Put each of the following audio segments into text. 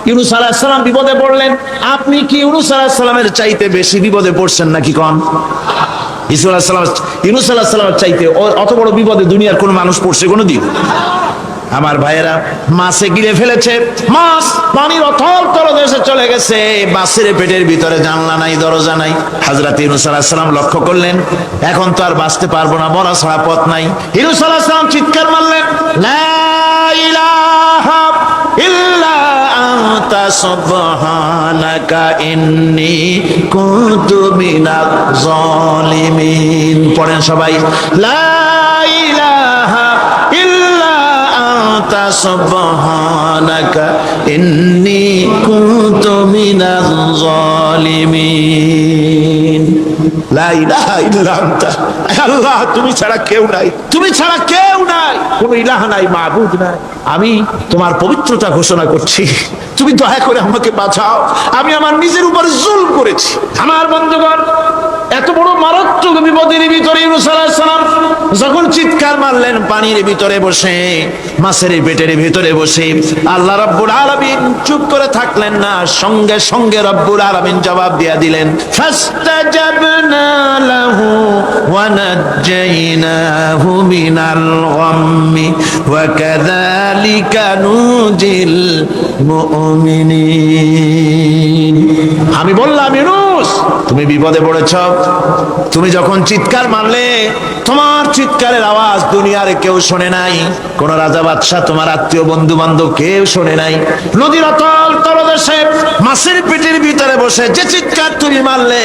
ইউনূস আলাইহিস সালাম বিপদে পড়লেন। আপনি কি ইউনূস আলাইহিস সালামের চাইতে বেশি বিপদে পড়ছেন নাকি কোন? ইউনূস আলাইহিস সালামের চাইতে অত বড় বিপদে দুনিয়ার কোন মানুষ পড়ছে কোনদিন? আমার ভাইয়েরা, মাছে গিলে ফেলেছে, মাছ পানির অথল তলদেশে চলে গেছে, মাছের পেটের ভিতরে জানলা নাই, দরজা নাই। হযরত ইউনূস আলাইহিস সালাম লক্ষ্য করলেন, এখন তো আর বাঁচতে পারবো না, মরা ছাড়া পথ নাই। ইউনূস আলাইহিস সালাম চিৎকার মারলেন, লা ইলাহা ইল্লা আনতা সুবহানাকা ইন্নী কুনতু মিনাজ জালিমিন। পড়েন সবাই, লা ইলাহা ইল্লা আনতা সুবহানাকা ইন্নী কুনতু মিনাজ জালিমিন। লা ইলাহা ইল্লা আনতা, আল্লাহ তুমি ছাড়া কেউ নাই, তুমি ছাড়া কেউ নাই, কোনো ইলাহ নাই, মাবুদ নাই। আমি তোমার পবিত্রতা ঘোষণা করছি, তুমি দয়া করে আমাকে বাঁচাও, আমি আমার নিজের উপর জুলম করেছি। আমার বন্ধুগণ, এত বড় মারাত্মক বিপদের ভিতরে ইউনূস আলাইহিস সালাম যখন চিৎকার মারলেন, পানির ভিতরে বসে, মাছের পেটের ভিতরে বসে, আল্লাহ রাব্বুল আলামিন চুপ করে থাকলেন না, সঙ্গে সঙ্গে রাব্বুল আলামিন জবাব দিয়ে দিলেন, ফাস্তাজাবনা লাহু ওয়া নাজ্জাইনাহু মিনাল গাম্মি ওয়া কাযালিকা নুজিল মুমিনিন। আমি বললাম, ইউনূস তুমি বিপদে পড়েছ, তুমি যখন চিৎকার মারলে, তোমার চিৎকারের আওয়াজ দুনিয়ার কেউ শোনে নাই, কোন রাজা বাদশাহ, তোমার আত্মীয় বন্ধু বান্ধব কেউ শোনে নাই। নদীর অতল তলদেশে মাছের পেটের ভিতরে বসে যে চিৎকার তুমি মারলে,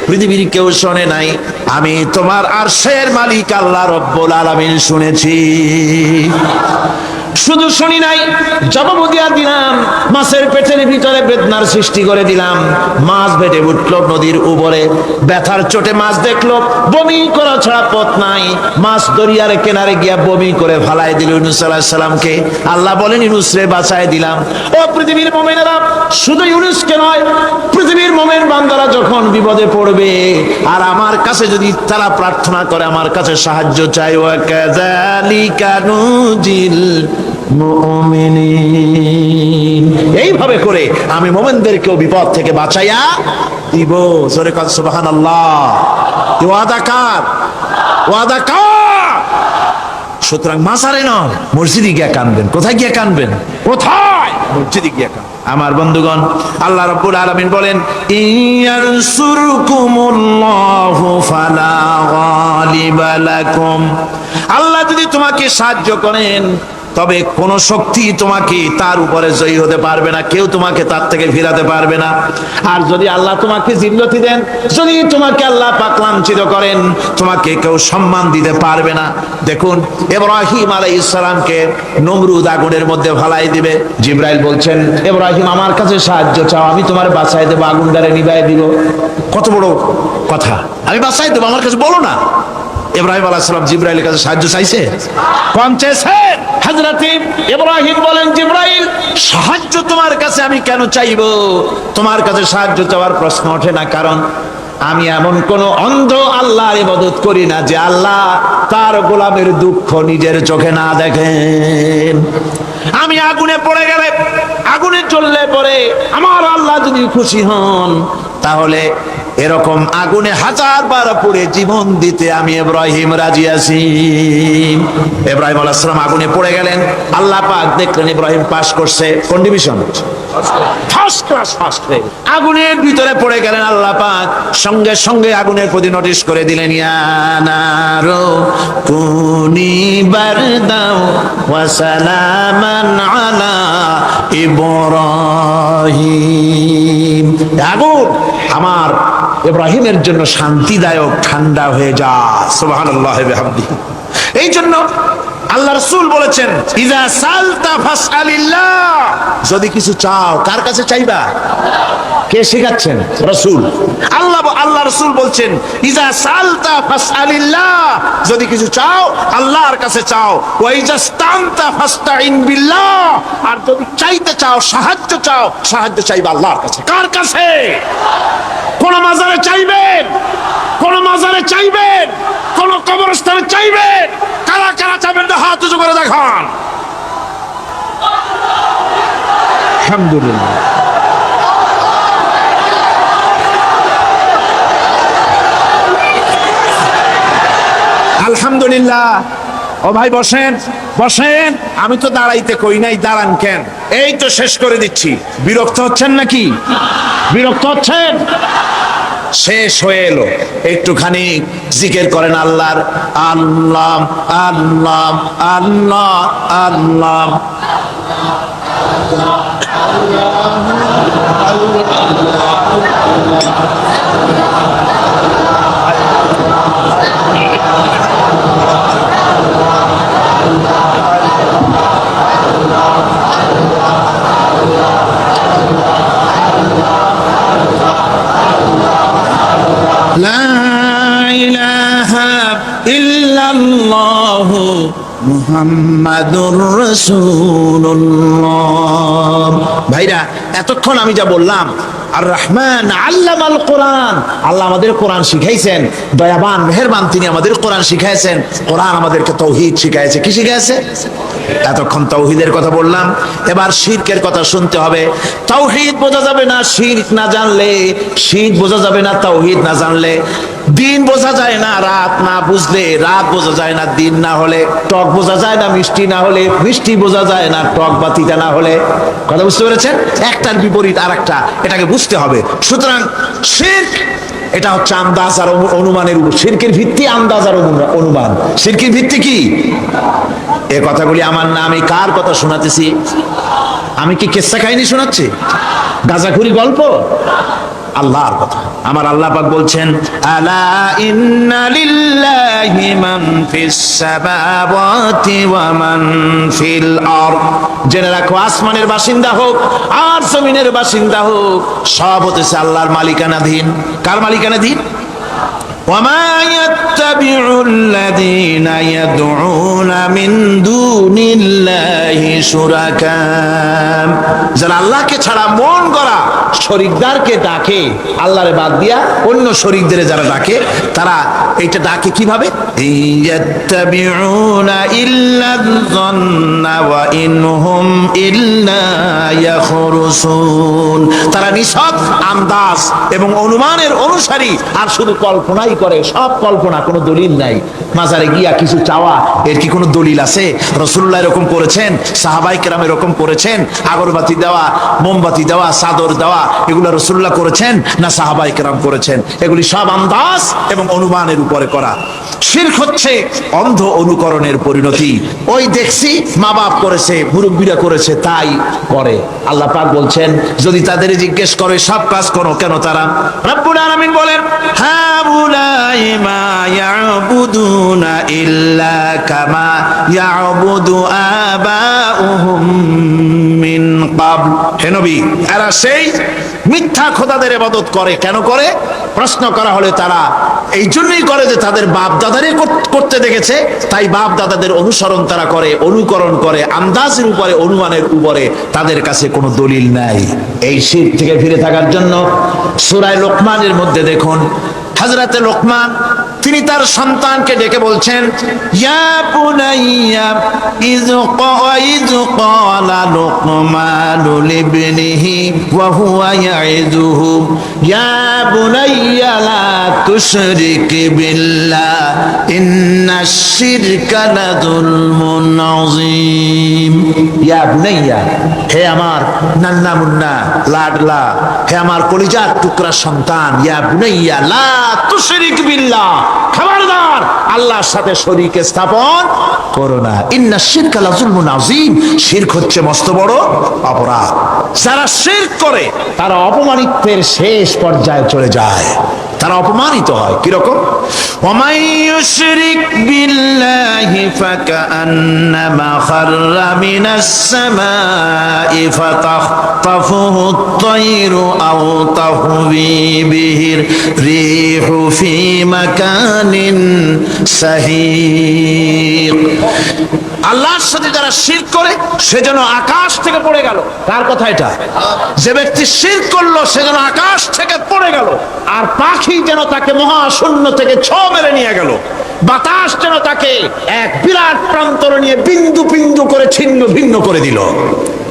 পৃথিবীর কেউ শোনে নাই, আমি তোমার আরশের মালিক আল্লাহ রব্বুল আলামিন শুনেছি। শুধু শুনি নাই, জবাব দিয়া দিলাম, মাছের পেটের ভিতরে বেদনার সৃষ্টি করে দিলাম। মাছ বেটে উঠলো নদীর উপরে, ব্যথার চোটে মাছ দেখলো, বমি করা ছাড়া পথ নাই, মাছ দরিয়ার কিনারে গিয়া বমি করে ফালাই দিল ইউনূস আলাইহিস সালামকে। আল্লাহ বলেন, ইউনূস রে বাঁচায় দিলাম। ও পৃথিবীর মুমিনেরা, শুধু ইউনূসকে নয়, পৃথিবীর মুমিন বান্দারা যখন বিপদে পড়বে আর আমার কাছে যদি তারা প্রার্থনা করে, আমার কাছে সাহায্য চাই, ওয়া কাযালিকা নুজিল মুমিনিন, এইভাবে করে আমি মুমিনদেরকেও বিপদ থেকে বাঁচাইয়া দিব। জোরে কান সুবহানাল্লাহ। ওয়াদা কার? ওয়াদা কার? সুতরাং মাজারে নয়, মসজিদে গিয়া কানবেন। কোথায় গিয়া কানবেন? কোথায়? মসজিদে গিয়া কানবেন। আমার বন্ধুগণ, আল্লাহ রাব্বুল আলামিন বলেন, ইয়ানসুরকুমুল্লাহু ফালা গালিবা লাকুম, আল্লাহ যদি তোমাকে সাহায্য করেন, তবে কোন শক্তি তোমাকে তার উপরে জয়ী হতে পারবে না, কেউ তোমাকে তার থেকে ফিরাতে পারবে না। আর যদি আল্লাহ তোমাকে জিল্লতি দেন, যদি তোমাকে আল্লাহ পাক লাঞ্ছিত করেন, তোমাকে কেউ সম্মান দিতে পারবে না। দেখুন, ইব্রাহিম আলাইহিস সালামকে নমরুদ আগুনের মধ্যে ফালাই দিবে, জিবরাইল বলছেন, ইব্রাহিম আমার কাছে সাহায্য চাও, আমি তোমার বাঁচাই দেবো, আগুনটারে নিভাই দিব। কত বড় কথা, আমি বাঁচাই দেবো, আমার কাছে বলো না। ইব্রাহিম আলাইহিস সালাম জিবরাইলের কাছে সাহায্য চাইছে, কোন চেয়েছেন? হযরত ইব্রাহিম বলেন, জিবরাইল সাহায্য তোমার কাছে আমি কেন চাইবো? তোমার কাছে সাহায্য চাওয়ার প্রশ্ন ওঠে না, কারণ আমি এমন কোন অন্ধ আল্লাহর ইবাদত করি না যে আল্লাহ তার গোলামের দুঃখ নিজের চোখে না দেখেন। আমি আগুনে পড়ে গেলে, আগুনে জ্বললে পরে আমার আল্লাহ যদি খুশি হন, তাহলে এরকম আগুনে 1000 বার পড়ে জীবন দিতে আমি ইব্রাহিম রাজি আছি। ইব্রাহিম আলাইহিস সালাম আগুনে পড়ে গেলেন, আল্লাহ পাক দেখলেন ইব্রাহিম পাস করছে, কোন ডিভিশন? ফার্স্ট ক্লাস, ফার্স্ট হয়ে আগুনের ভিতরে পড়ে গেলেন। আল্লাহ পাক সঙ্গে সঙ্গে আগুনের প্রতি নোটিশ করে দিলেন, ইয়া নারু কুনি বারদাও ওয়া সালামান আলা ইব্রাহিম, আগুন আমার ইব্রাহিমের জন্য শান্তিদায়ক, ঠান্ডা হয়ে যা। সুবহানাল্লাহ ওয়া বিহামদিহি। এই জন্য আল্লাহ রাসূল বলেছেন, ইযা সালতা ফাসআলিল্লাহ, যদি কিছু চাও কার কাছে চাইবা? কে শেখাচ্ছেন? রাসূল। আল্লাহ রাসূল বলছেন, ইযা সালতা ফাসআলিল্লাহ, যদি কিছু চাও আল্লাহর কাছে চাও, ওয়া ইযা ইসতানতা ফাসতাইন বিল্লাহ, আর যদি চাইতে চাও, সাহায্য চাও, সাহায্য চাইবা আল্লাহর কাছে। কার কাছে? কোন মাজারে চাইবেন? কোন মাজারে চাইবেন? কোন কবরস্থানে চাইবেন? কারা কারা চাইবেন? হাত উঁচু করে দেখান। আলহামদুলিল্লাহ। আলহামদুলিল্লাহ। ও ভাই বসেন বসেন, আমি তো দাঁড়াইতে কই নাই, দাঁড়ান কেন? এই তো শেষ করে দিচ্ছি। বিরক্ত হচ্ছেন নাকি? বিরক্ত হচ্ছেন? শেষ হয়ে এলো, একটুখানি জিকির করেন আল্লাহর। আল্লাহ আল্লাহ আল্লাহ আল্লাহ। লা ইলাহা ইল্লাল্লাহু মুহাম্মাদুর রাসূলুল্লাহ। ভাইরা, এতক্ষণ আমি যা বললাম, আর রহমান আল্লামাল কোরআন, আল্লাহ আমাদের কোরআন শিখাইছেন, দয়াবান মেহেরবান তিনি আমাদের কোরআন শিখাইছেন। কোরআন আমাদেরকে তৌহিদ শিখাইছে। কি শিখাইছে? এতক্ষণ তৌহিদের কথা বললাম, এবার শিরকের কথা শুনতে হবে। তৌহিদ বোঝা যাবে না শিরক না জানলে, শিরক বোঝা যাবে না তৌহিদ না জানলে। দিন বোঝা যায় না রাত না বুঝলে, রাত বোঝা যায় না দিন না হলে, টক বোঝা যায় না মিষ্টি না হলে, মিষ্টি বোঝা যায় না টক বা তিতা না হলে। কথা বুঝতে পেরেছেন? একটার বিপরীত আর একটা, এটাকে বুঝতে হবে। সুতরাং শিরক এটা হচ্ছে আন্দাজ আর অনুমানের উপর। শিরকের ভিত্তি আন্দাজ আর অনুমান। শিরকের ভিত্তি কি? এ কথাগুলি আমার না, আমি কার কথা শোনাতেছি? আমি কি কিসসা কাহিনী শোনাচ্ছি? গাঁজাখুরি গল্প? আল্লাহর কথা। আমার আল্লাহ পাক বলছেন, আলা ইন্না লিল্লাহি মান ফিস সামাওয়াতি ওয়া মান ফিল আরদ। জেনে রাখো, আসমানের বাসিন্দা হোক আর জমিনের বাসিন্দা হোক, সব হতেছে আল্লাহর মালিকানাধীন। কার মালিকানাধীন? وما يتبع الذين يدعون من دون الله شركاء। যারা আল্লাহকে ছাড়া মন গড়া শরীকদারকে ডাকে, আল্লাহরে বাদ দিয়া অন্য শরীকদের যারা ডাকে, তারা এইটা ডাকে কিভাবে? ইয়াত্তাবিউনা ইল্লা যন্না ওয়া ইনহুম ইল্লা ইয়াখরুসুন। তারা নিছক আন্দাজ এবং অনুমানের অনুসারী, আর শুধু কল্পনাই করে। সব কল্পনা, কোনো দলিল নাই। মাজারে গিয়া কিছু চাওয়া, এর কি কোনো দলিল আছে? রাসূলুল্লাহ এরকম করেছেন, সাহাবায়ে কেরাম এরকম করেছেন? আগরবাতি দেওয়া, মোমবাতি দেওয়া, চাদর দেওয়া, এগুলো রাসূলুল্লাহ করেছেন না সাহাবায়ে কেরাম করেছেন? এগুলি সব আন্দাজ এবং অনুমানের উপরে করা। শিরক হচ্ছে অন্ধ অনুকরণের পরিণতি। ওই দেখছি মা বাপ করেছে, মুরব্বীরা করেছে, তাই করে। আল্লাহ পাক বলছেন, যদি তাদের জিজ্ঞেস করে সব কাজ করো কেন তারা? রব্বুল আলামিন বলেন, হাউলাই মা ইয়াবুদুনা ইল্লা কামা ইয়াবুদু আবাউহুম মিন ক্বাবল। হে নবী, এরা সেই মিথ্যা খোদাদের ইবাদত করে। কেন করে? প্রশ্ন করা হলে তারা এই জন্যই করে যে তাদের বাপ দাদারই করতে দেখেছে, তাই বাপ দাদাদের অনুসরণ তারা করে, অনুকরণ করে, আন্দাজের উপরে, অনুমানের উপরে। তাদের কাছে কোনো দলিল নাই। এই শিরক থেকে ফিরে থাকার জন্য সূরা লোকমানের মধ্যে দেখুন, হযরতে লোকমান তিনি তার সন্তানকে ডেকে বলছেন, ইয়া বুনাইয়া ইয ক্বালা লুকমানু লিবনিহি ওয়া হুয়া ইয়াইযুহু ইয়া বুনাইয়া লা তুশরিক বিল্লাহ ইন্নাশ শিরকা লাযুলমুন আযীম। ইয়া বুনাইয়া, হে আমার নান্না মুন্না লাডলা, হে আমার কলিজার টুকরা সন্তান, ইয়া বুনাইয়া লা তুশরিক বিল্লাহ, খবরদার আল্লাহর সাথে শরীক স্থাপন করো না। ইন্নাশ শিরকা লাযুলমুন আযীম। শিরক হচ্ছে মস্ত বড় অপরাধ। যারা শিরক করে তারা অপমানিত্বের শেষ পর্যায়ে চলে যায়, তারা অপমানিত হয়। কিরকম? ওয়ামান ইউশরিক বিল্লাহি ফাকান্নামা খাররা মিনাস সামাই ফাতাখতাফুহু আত-তায়রু আও তাহবি বিহির রিহু ফি মাকানিন সাহিক। আল্লাহর সাথে যারা শিরক করে সে যেন আকাশ থেকে পড়ে গেল। কার কথা এটা? যে ব্যক্তি শিরক করলো সে যেন আকাশ থেকে পড়ে গেল, আর পাখি যেন তাকে মহাশূন্য থেকে ছোঁ মেরে নিয়ে গেল, বাতাস যেন তাকে এক বিরাট প্রান্তর নিয়ে বিন্দু বিন্দু করে ছিন্ন ভিন্ন করে দিল।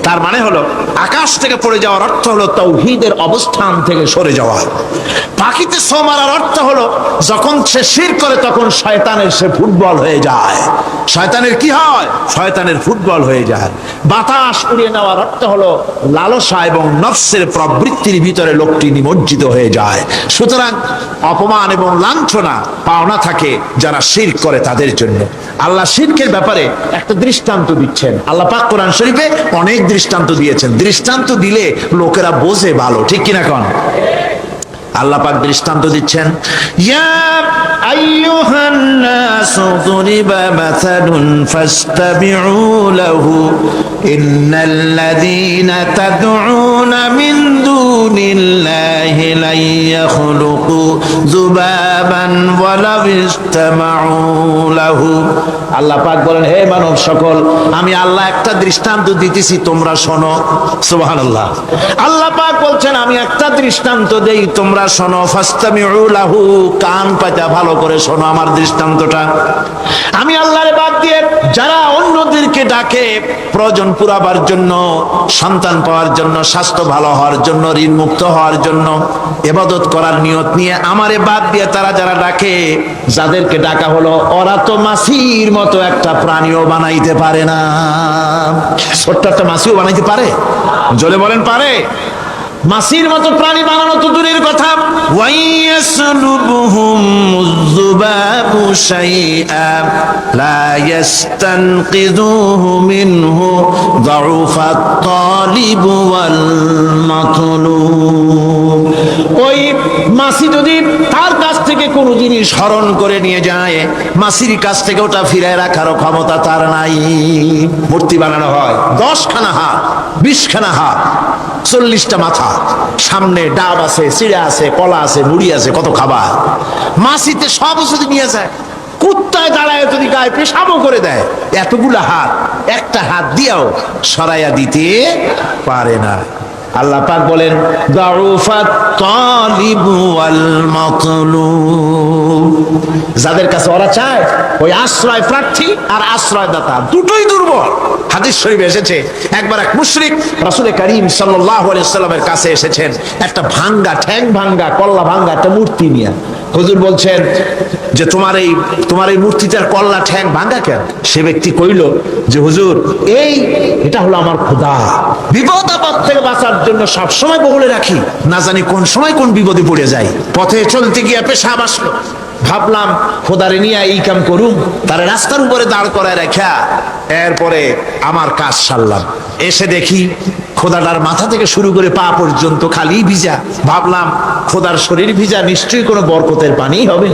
তার মানে হলো আকাশ থেকে পড়ে যাওয়ার অর্থ হলো তাওহীদের অবস্থান থেকে সরে যাওয়া। পাখিতে ছো মারার অর্থ হলো যখন সে শিরক করে তখন শয়তানের সে ফুটবল হয়ে যায়। শয়তানের কি হয়? শয়তানের ফুটবল হয়ে যায়। বাতাস উড়িয়ে নেওয়ার অর্থ হলো লালসা এবং নফসের প্রবৃত্তির ভিতরে লোকটি নিমজ্জিত হয়ে যায়। সুতরাং অপমান এবং লাঞ্ছনা পাওনা থাকে যারা শিরক করে তাদের জন্য। আল্লাহ শিরকের ব্যাপারে একটা দৃষ্টান্ত দিচ্ছেন। আল্লাহ পাক কোরআন শরীফে অনেক দৃষ্টান্ত দিয়েছেন। দৃষ্টান্ত দিলে লোকেরা বোঝে ভালো, ঠিক কিনা কোন? আল্লাহ পাক দৃষ্টান্ত দিচ্ছেন, ইয়া আইয়ুহান নাসু দুরিবা মাসালুন ফাসতাবিউ লাহু ইন্নাল্লাযীনা তাদউনা মিন দুনিল্লাহি লা ইয়াখলুকু যুবাবান ওয়ালাউ ইসতামাউ লাহু। আল্লাহ পাক বলেন, হে মানব সকল, আমি আল্লাহ একটা দৃষ্টান্ত দিতেছি, তোমরা শোনো। সুবহানাল্লাহ। আল্লাহ পাক বলছেন, আমি একটা দৃষ্টান্ত দেই, তোমরা শোনো। ফাসতামিউ লাহু, কান পাতা ভালো করে শোনো আমার দৃষ্টান্তটা। আমি আল্লাহর বাদ দিয়ে যারা অন্যদেরকে ডাকে প্রয়োজন পুরাবার জন্য, সন্তান পাওয়ার জন্য, স্বাস্থ্য ভালো হওয়ার জন্য, ঋণ মুক্ত হওয়ার জন্য, ইবাদত করার নিয়ত নিয়ে আমারে বাদ দিয়ে তারা যারা ডাকে, যাদেরকে ডাকা হলো, ওরা তো মাছির মতো একটা প্রাণীও বানাইতে পারে না। ছোট্ট একটা মাছিও বানাইতে পারে? জোরে বলেন, পারে? মাছির মতো প্রাণী বানানো তো দূরের কথা, ওয়াইয়াসলুবুহুম যুবাবু শাইআ লা ইস্তানকিযুহু মিনহু যাউফাত তালিব ওয়াল মাতলুব। ওই মাছি যদি তার কাছ থেকে কোনো জিনিস হরণ করে নিয়ে যায়, মাছির কাছ থেকে ওটা ফিরায় রাখার ক্ষমতা তার নাই। মূর্তি বানানো হয় 10 খানা হাত, 20 খানা হাত, 40টা মাথা, সামনে ডাব আছে, চিড়া আছে, কলা আছে, মুড়ি আছে, কত খাবার। মাছিতে সব যদি নিয়ে যায়, কুত্তায় দাঁড়ায় যদি গায়ে পেশাবও করে দেয়, এতগুলা হাত একটা হাত দিয়েও সরাইয়া দিতে পারে না। আল্লাহ পাক বলেন, যাউফাত তালিবু ওয়াল মাতলুব। যাদের কাছে ওরা চায়, ওই আশ্রয় প্রার্থী আর আশ্রয়দাতা দুটোই দুর্বল। হাদিস শরীফে এসেছে, একবার এক মুশরিক রাসূল করিম সাল্লাল্লাহু আলাইহি ওয়াসাল্লামের কাছে এসেছেন একটা ভাঙ্গা, ঠ্যাং ভাঙ্গা, কল্লা ভাঙ্গা একটা মূর্তি নিয়ে। হুজুর বলছেন যে তোমার এই মূর্তিটার কল্লা ঠ্যাং ভাঙ্গা কেন? সে ব্যক্তি কইল যে হুজুর, এটা হলো আমার খোদা। বিপদ আপদ থেকে বাঁচার জন্য সবসময় বগলে রাখি, না জানি কোন সময় কোন বিপদে পড়ে যাই। পথে চলতে গিয়ে পেশাব আসলো, ভাবলাম খোদারে নিয়ে এই কাম করুম, তার রাস্তার উপরে দাঁড় করায় রাখা, এরপরে আমার কাজ সারলাম। এসে দেখি খোদাটার মাথা থেকে শুরু করে পা পর্যন্ত খালি ভিজা। ভাবলাম খোদার শরীর ভিজা, নিশ্চয়ই কোনো বরকতের পানি হবে।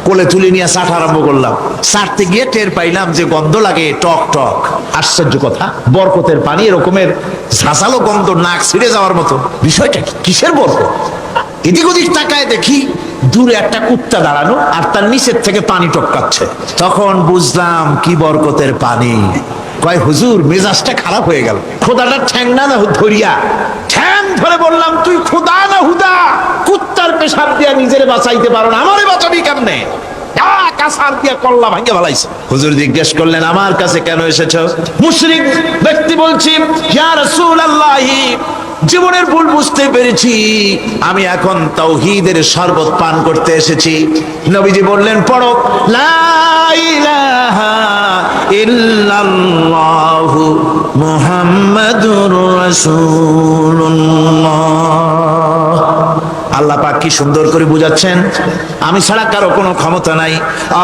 কোলে তুলে নিয়ে চাট আরম্ভ করলাম। চাটতে গিয়ে টের পাইলাম যে গন্ধ লাগে টক টক। আশ্চর্য কথা, বরকতের পানি এরকমের ঝাঁঝালো গন্ধ, নাক ছিঁড়ে যাওয়ার মতো। বিষয়টা কিসের বরকত? এদিক ওদিক তাকায় দেখি দূরে একটা কুত্তা দাঁড়ানো, আর তার নিচের থেকে পানি টপকাচ্ছে। তখন বুঝলাম কি বরকতের পানি। কয় হুজুর, মেজাজটা খারাপ হয়ে গেল। খোদাটার ঠ্যাং না ধরিয়া ঠ্যাং ধরে বললাম, তুই খোদা না হুদা? কুত্তার পেশাব দিয়া নিজের বাঁচাইতে পারো না, আমারে বাঁচাবি কেমনে? হুজুর জিজ্ঞেস করলেন, আমার কাছে কেন এসেছো? মুশরিক ব্যক্তি বলছি, ইয়া রাসূলুল্লাহ, জীবনের ভুল বুঝতে পেরেছি, আমি এখন তাওহীদের শরবত পান করতে এসেছি। নবীজি বললেন, পড়ো লা ইলাহা ইল্লাল্লাহু মুহাম্মাদুর রাসূলুল্লাহ। আল্লাহ পাক কি সুন্দর করে বুঝাচ্ছেন, আমি ছাড়া কারো কোনো ক্ষমতা নাই।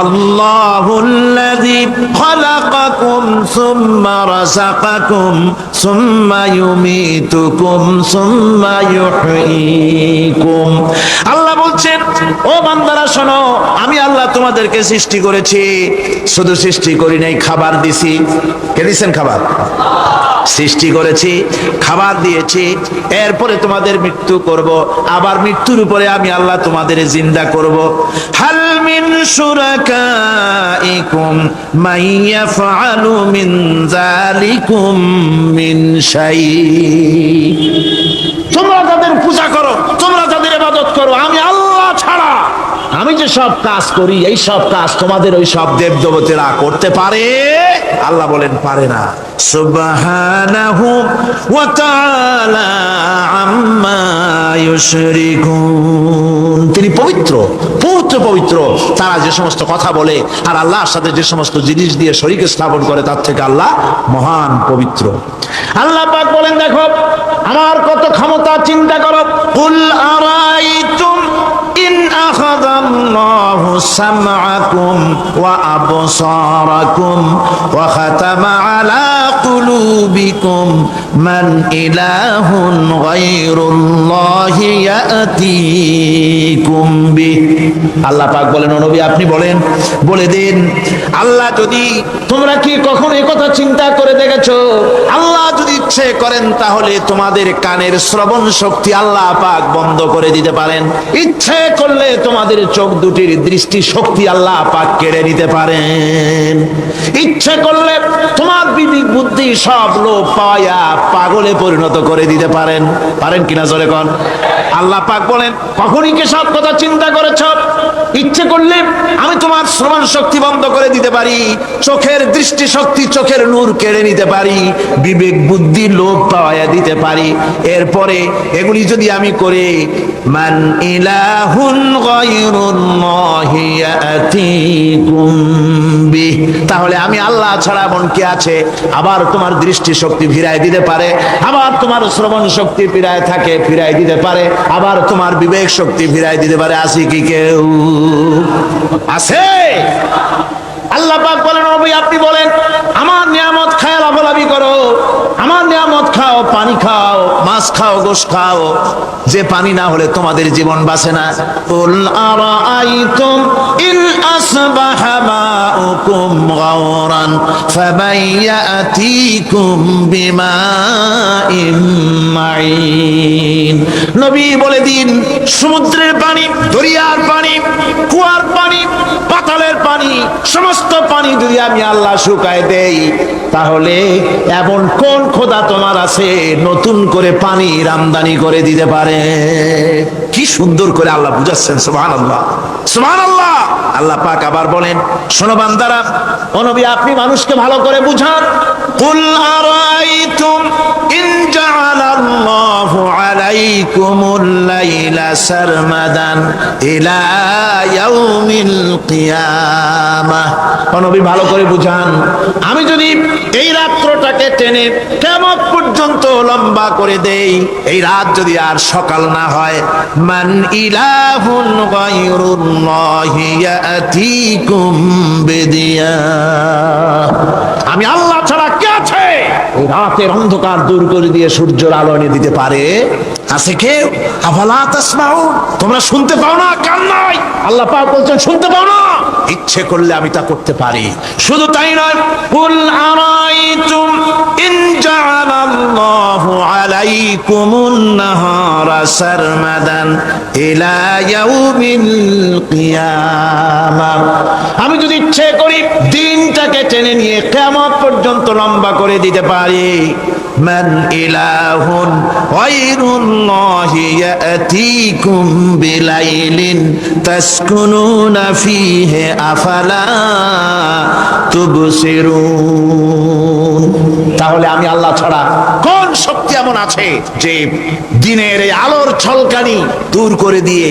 আল্লাহুল্লাযী খালাকাকুম সুম্মা রাযাকাকুম সুম্মা ইউমীতুকুম সুম্মা ইউহয়ীকুম। আল্লাহ বলছেন, ও বান্দারা শোনো, আমি আল্লাহ তোমাদেরকে সৃষ্টি করেছি, শুধু সৃষ্টি করি নাই, খাবার দিছি। কে দিয়েছেন খাবার? সৃষ্টি করেছি, খাবার দিয়েছি, এরপরে তোমাদের মৃত্যু করব, আবার মৃত্যুর উপরে আমি আল্লাহ তোমাদের জিন্দা করব। হাল মিন শুরাকাইকুম মান ইয়াফআলু মিন যালিকুম মিন শাই। তোমরা যাদের পূজা করো, তোমরা যাদের ইবাদত করো, আমি আল্লাহ ছাড়া, আমি আমি যে সব কাজ করি এই সব কাজ তোমাদের ওই সব দেব দেবতারা করতে পারে? আল্লাহ বলেন পারে না। সুবহানাহু ওয়া তাআলা আম্মা ইউশরিকুন, তিনি পবিত্র, পবিত্র পবিত্র। তারা যে সমস্ত কথা বলে আর আল্লাহর সাথে যে সমস্ত জিনিস দিয়ে শরীক স্থাপন করে তার থেকে আল্লাহ মহান পবিত্র। আল্লাহ পাক বলেন দেখো আমার কত ক্ষমতা, চিন্তা করো। কুল আরাইতুম ইন আখাযাল্লাহু সামআকুম ওয়া আবসারাকুম ওয়া খাতামা আলা কুলুবিকুম মান ইলাহুন গায়রুল্লাহি ইয়াতিকুম বিহি। আল্লাহ পাক বলেন ও নবী আপনি বলেন, বলে দিন আল্লাহ যদি, তোমরা কি কখনো এই কথা চিন্তা করে দেখেছো আল্লাহ যদি ইচ্ছে করেন তাহলে তোমাদের কানের শ্রবণ শক্তি আল্লাহ পাক বন্ধ করে দিতে পারেন, ইচ্ছে করলে তোমাদের চোখ দুটির দৃষ্টি শক্তি আল্লাহ পাক কেড়ে নিতে পারেন, ইচ্ছে করলে তোমার বিবেক বুদ্ধি সব লোপ পাওয়া পাগলে পরিণত করে দিতে পারেন। পারেন কিনা জোরে কোন? আল্লাহ পাক বলেন কখনই কি সব কথা চিন্তা করেছ? ইচ্ছে করলে আমি তোমার শ্রবণ শক্তি বন্ধ করে দিতে পারি, চোখের দৃষ্টি শক্তি, চোখের নূর কেড়ে নিতে পারি, বিবেক বুদ্ধি লোপ পাওয়া দিতে পারি। এরপরে এগুলি যদি আমি করে মান ইলাহুন গায়রুল্লাহি ইয়াতিকুম বিহি, তাহলে আমি আল্লাহ ছাড়া মন কে আছে? আবার তোমার দৃষ্টি শক্তি ফিরায় দিতে পারে, আবার তোমার শ্রবণ শক্তি ফিরায় থাকে ফিরায় দিতে পারে, আবার তোমার বিবেক শক্তি ফিরায় দিতে পারে। আছে কি কেউ? আছে? আল্লাহ পাক বলেন নবী আপনি বলেন আমার নিয়ামত খায় লাভালাভি করো, আমার নিয়ামত খাও, পানি খাও, মাছ খাও, গোশত খাও, যে পানি না হলে তোমাদের জীবন বাঁচে না। কুল আরাআইতুম ইন আসবাহা মাউকুম গাওরান ফামাইয়াতিকুম বিমাইন মাইন। নবী বলে দিন সমুদ্রের পানি, দরিয়ার পানি, কুয়ার পানি, পাতালের পানি, সমস্ত পানি যদি আমি আল্লাহ শুকায় দেই তাহলে এমন কোন খোদা তোমার আছে নতুন করে পানি আমদানি করে দিতে পারে? কি সুন্দর করে আল্লাহ বুঝাচ্ছেন। সুবহানাল্লাহ, সুবহানাল্লাহ। আল্লাহ পাক আবার বলেন শোনো বান্দারা, ও নবী আপনি মানুষকে ভালো করে বুঝান। কুল আরাইতুম ইন জাআলাল্লাহু আলাইকুমুল লাইলা সারমাদান ইলা ইয়াউমিল কিয়ামাহ। ও নবী ভালো করে বুঝান, আমি যদি এই রাত্রটাকে টেনে কিয়ামত পর্যন্ত লম্বা করে দেই, এই রাত যদি আর সকাল না হয়, মান ইলাহুন গায়রুল্লাহি ইয়াতিকুম বিদিয়া, আমি আল্লাহ ছাড়া কে আছে এই রাতের অন্ধকার দূর করে দিয়ে সূর্যের আলো এনে দিতে পারে? আছে কেউ? আফালা তাসমাউন, তোমরা শুনতে পাও না? কান নাই? আল্লাহ পাক বলছেন শুনতে পাও না? ইচ্ছে করলে আমি তা করতে পারি। শুধু তাই নয়, কুল আরাইতুম ইন জাআলাল্লাহু আলাইকুমুন নাহারা সারমাদান ইলা ইয়াউমিল কিয়ামাহ, আমি যদি ইচ্ছে করি দিনটাকে টেনে নিয়ে কিয়ামত পর্যন্ত লম্বা করে দিতে পারি। মান ইলাহুন গায়রুল্লাহি ইয়াতিকুম বিলাইলিন তাসকুনুনা ফীহি আফালা তুবসিরুন। তাহলে আমি আল্লাহ ছাড়া কোন শক্তি এমন আছে যে দিনের এই আলোর ঝলকানি দূর করে দিয়ে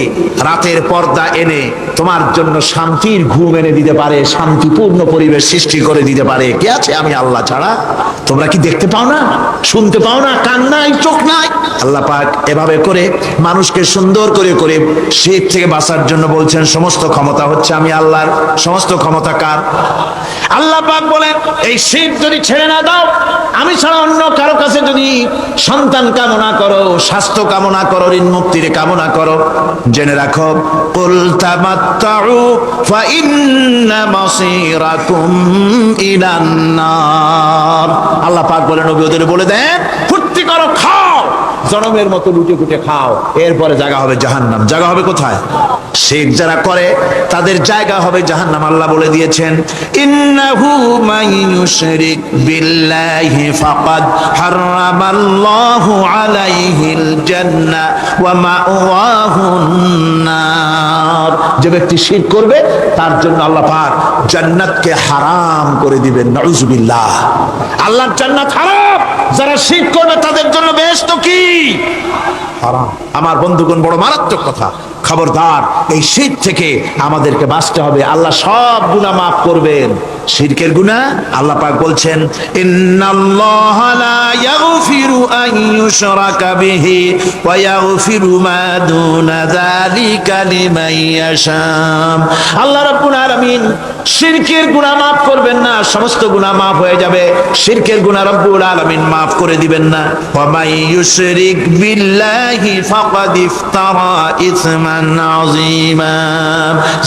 রাতের পর্দা এনে তোমার জন্য শান্তির ঘুম এনে দিতে পারে, শান্তিপূর্ণ পরিবেশ সৃষ্টি করে দিতে পারে? কে আছে আমি আল্লাহ ছাড়া? তোমরা কি দেখতে পাও না? শুনতে পাও না? কান নাই? চোখ নাই? আল্লাহ পাক এভাবে করে মানুষকে সুন্দর করে করে শীত থেকে বাঁচার জন্য বলছেন সমস্ত ক্ষমতা হচ্ছে আমি আল্লাহর। সমস্ত ক্ষমতা কার? আল্লাহ পাক বলেন এই শীত যদি ছেড়ে না দাও, আমি ছাড়া অন্য কারো কাছে যদি সন্তান কামনা করো, স্বাস্থ্য কামনা করো, ঋণ মুক্তির কামনা করো, জেনে রাখো কুল তামাত্তাউ ফা ইন্না মাসীরাকুম ইলান নার। আল্লাহ পাক বলেন নবী ওদের বলে দেন ফুর্তি করো, খাও, জনমের মতো লুটে ফুটে খাও, এরপরে জায়গা হবে জাহান্নাম। জায়গা হবে কোথায়? শিরক যারা করে তাদের জায়গা হবে জাহান্নাম। আল্লাহ বলে দিয়েছেন ইন্নাহু মান ইউশরিক বিল্লাহি ফাকাদ হারামাল্লাহু আলাইহিল জান্নাহ ওয়া মাওয়াহুন নার। যে ব্যক্তি শিরক করবে তার জন্য আল্লাহ পাক জান্নাতকে হারাম করে দিবেন। নাউজুবিল্লাহ। আল্লাহর জান্নাত হারাম, যারা শিরক করবে তাদের জন্য বেহেশত কি হারাম। আমার বন্ধুগণ, বড় মারাত্মক কথা। খবরদার, এই শিরক থেকে আমাদেরকে বাঁচতে হবে। আল্লাহ সব গুনাহ মাফ করবেন, শিরকের গুনাহ আল্লাহ পাক বলছেন ইন্নাল্লাহা লা ইয়াগফিরু আন ইউশরাকা বিহি ওয়া ইয়াগফিরু মা দুনা যালিকা লিমান ইয়াশা। আল্লাহ রাব্বুল আলামিন শিরকের গুনাহ মাফ করবেন না, সমস্ত গুনাহ মাফ হয়ে যাবে, শিরকের গুনাহ রব্বুল আলামিন মাফ করে দিবেন না। ওয়া মান ইউশরিক বিল্লাহি ফাকাদ ইফতারা ইসমান আযীমা।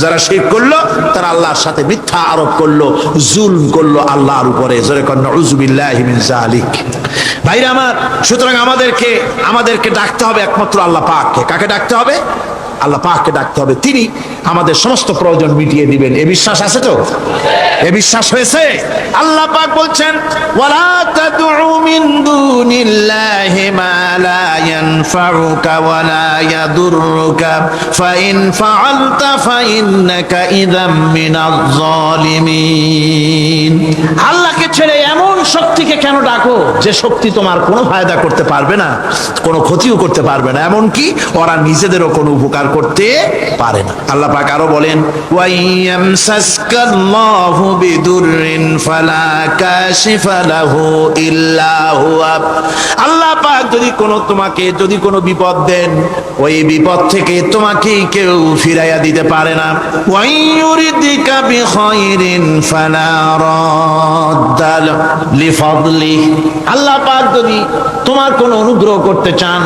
যারা শিরক করলো তারা আল্লাহর সাথে মিথ্যা আরোপ করলো, জুলম করলো আল্লাহর উপরে। জোরে কর নাউযুবিল্লাহি মিন যালিক। ভাইরা আমার, সুতরাং আমাদেরকে ডাকতে হবে একমাত্র আল্লাহ পাককে। কাকে ডাকতে হবে? আল্লাহ পাককে ডাকতে হবে। তিনি আমাদের সমস্ত প্রয়োজন মিটিয়ে দিবেন। এ বিশ্বাস আছে তো? এ বিশ্বাস হয়েছে? আল্লাহ পাক বলছেন ওয়ালা তাদউ মিন দুনিল্লাহি মা লা ইয়ানফাউকা ওয়া লা ইয়াদুররুকা ফাইন ফাআলতা ফাইন্নাকা ইযাম মিনাজ জালিমিন। আল্লাহকে ছেড়ে এমন শক্তিকে কেন ডাকো যে শক্তি তোমার কোনো ফায়দা করতে পারবে না, কোনো ক্ষতিও করতে পারবে না, এমন কি ওরা নিজেদেরও কোনো উপকার করতে পারে না। আল্লাহ পাক আরো বলেন ওয়াইয়ামসাসকাল্লাহু বিদুররিন ফালা কাশিফা লাহু ইল্লা হুয়া। আল্লাহ পাক যদি কোনো বিপদ দেন, ওই বিপদ থেকে তোমাকে কেউ ফিরাইয়া দিতে পারে না। ওয়াইয়ুরিদিকা বিখাইরিন ফালা রাদ্দা লিফাদলি। আল্লাহ পাক যদি তোমার কোনো অনুগ্রহ করতে চান,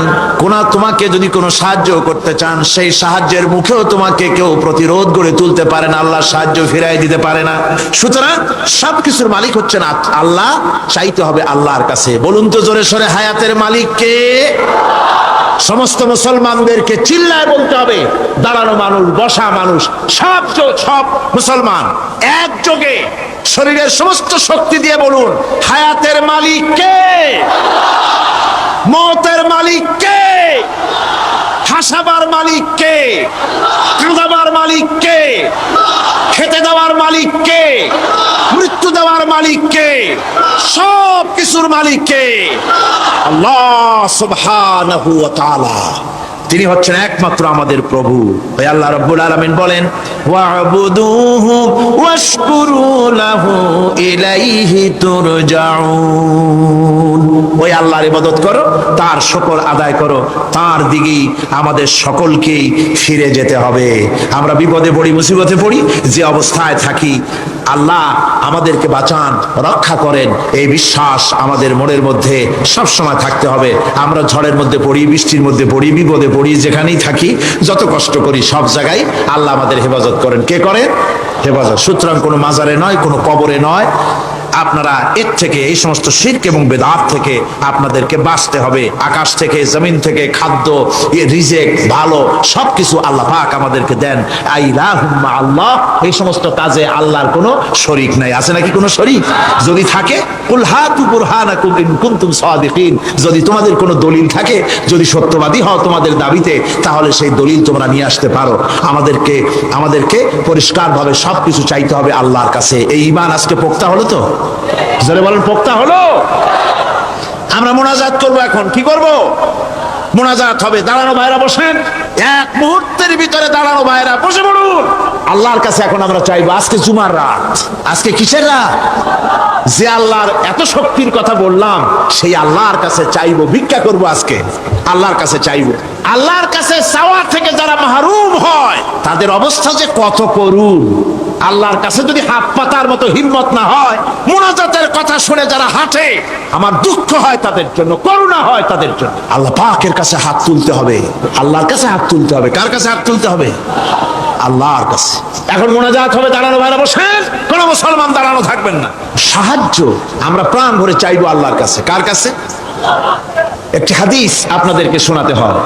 তোমাকে যদি কোনো সাহায্য করতে চান, সেই সাহায্যের মুখেও তোমাকে কেউ প্রতিরোধ করে তুলতে পারে না, আল্লাহ সাহায্য ফিরাই দিতে পারে না। সুতরাং সবকিছুর মালিক হচ্ছেন আল্লাহ, চাইতে হবে আল্লাহর কাছে। বলুন তো জোরে সোরে, হায়াতের মালিক কে? সমস্ত মুসলমানদেরকে চিল্লায় বলতে হবে, দাঁড়ানো মানুষ, বসা মানুষ, সব মুসলমান একযোগে শরীরের সমস্ত শক্তি দিয়ে বলুন হায়াতের মালিক কে? মওতের মালিক কে? হাসাবার মালিক কে? কাঁদাবার মালিক কে? খেতে দেওয়ার মালিক কে? মৃত্যু দেওয়ার মালিক কে? সব কিছুর মালিক কে? আল্লাহ সুবহানাহু ওয়া তাআলা। তিনি হচ্ছেন একমাত্র আমাদের প্রভু। ওই আল্লাহ রাব্বুল আলামিন বলেন ওয়া'বুদুহু ওয়াশকুরু লাহু ইলাইহি তুরজাউন। ওই আল্লাহর ইবাদত করো, তার শুকর আদায় করো, তার দিকেই আমাদের সকলকেই ফিরে যেতে হবে। আমরা বিপদে পড়ি, মুসিবতে পড়ি, যে অবস্থায় থাকি, আল্লাহ আমাদেরকে বাঁচান, রক্ষা করেন, এই বিশ্বাস আমাদের মনের মধ্যে সব সময় থাকতে হবে। আমরা ঝড়ের মধ্যে পড়ি, বৃষ্টির মধ্যে পড়ি, বিপদে পড়ি, যেখানেই থাকি, যত কষ্ট করি, সব জায়গায় আল্লাহ আমাদের হেফাজত করেন। কে করেন? হেফাজত। সুতরাং কোনো মাজারে নয়, কোনো কবরে নয়। আপনারা এর থেকে, এই সমস্ত শিরক এবং বেদাত থেকে আপনাদেরকে বাঁচতে হবে। আকাশ থেকে, জমিন থেকে খাদ্য, রিজেক, ভালো সবকিছু আল্লাহ পাক আমাদেরকে দেন। আইলাহুম্মা আল্লাহ, এই সমস্ত কাজে আল্লাহর কোনো শরীক নাই। আছে নাকি কোনো শরীক? যদি থাকে কুল হাতু বুরহানাকুম ইন কুনতুম সাদিকিন। যদি তোমাদের কোনো দলিল থাকে, যদি সত্যবাদী হও তোমাদের দাবিতে, তাহলে সেই দলিল তোমরা নিয়ে আসতে পারো। আমাদেরকে পরিষ্কারভাবে সবকিছু চাইতে হবে আল্লাহর কাছে। এই ঈমান আজকে পোক্তা হলো তো? জোরে বলেন, পোক্তা হলো? আমরা মোনাজাত করবো। এখন কি করব? মোনাজাত হবে। দাঁড়ানো ভাইরা বসেন, এক মুহূর্তের ভিতরে দাঁড়ানো ভাইরা বসে পড়ুন। আল্লাহর কাছে এখন আমরা চাইবো। আজকে জুমার রাত, আজকে কিসের রাত? যে আল্লাহর এত শক্তির কথা বললাম, সেই আল্লাহর কাছে চাইবো, ভিক্ষা করব। আজকে আল্লাহর কাছে চাইবো। আল্লাহর কাছে চাওয়া থেকে যারা মাহরুম হয়, তাদের অবস্থা যে কত করুণ। আল্লাহর কাছে যদি হাত পাতার মতো হিম্মত না হয়, মুনাজাতের কথা শুনে যারা হাঁটে, আমার দুঃখ হয় তাদের জন্য, করুণা হয় তাদের জন্য। আল্লাহ পাকের কাছে হাত তুলতে হবে, আল্লাহর কাছে হাত তুলতে হবে। কার কাছে হাত তুলতে হবে? আল্লাহর কাছে। এখন মোনাজাত হবে। দাঁড়ানো ভাইরা বসেন, কোন মুসলমান দাঁড়ানো থাকবেন না। সাহায্য আমরা প্রাণ ভরে চাইবো আল্লাহর কাছে। কার কাছে? একটি হাদিস আপনাদেরকে শোনাতে হয়।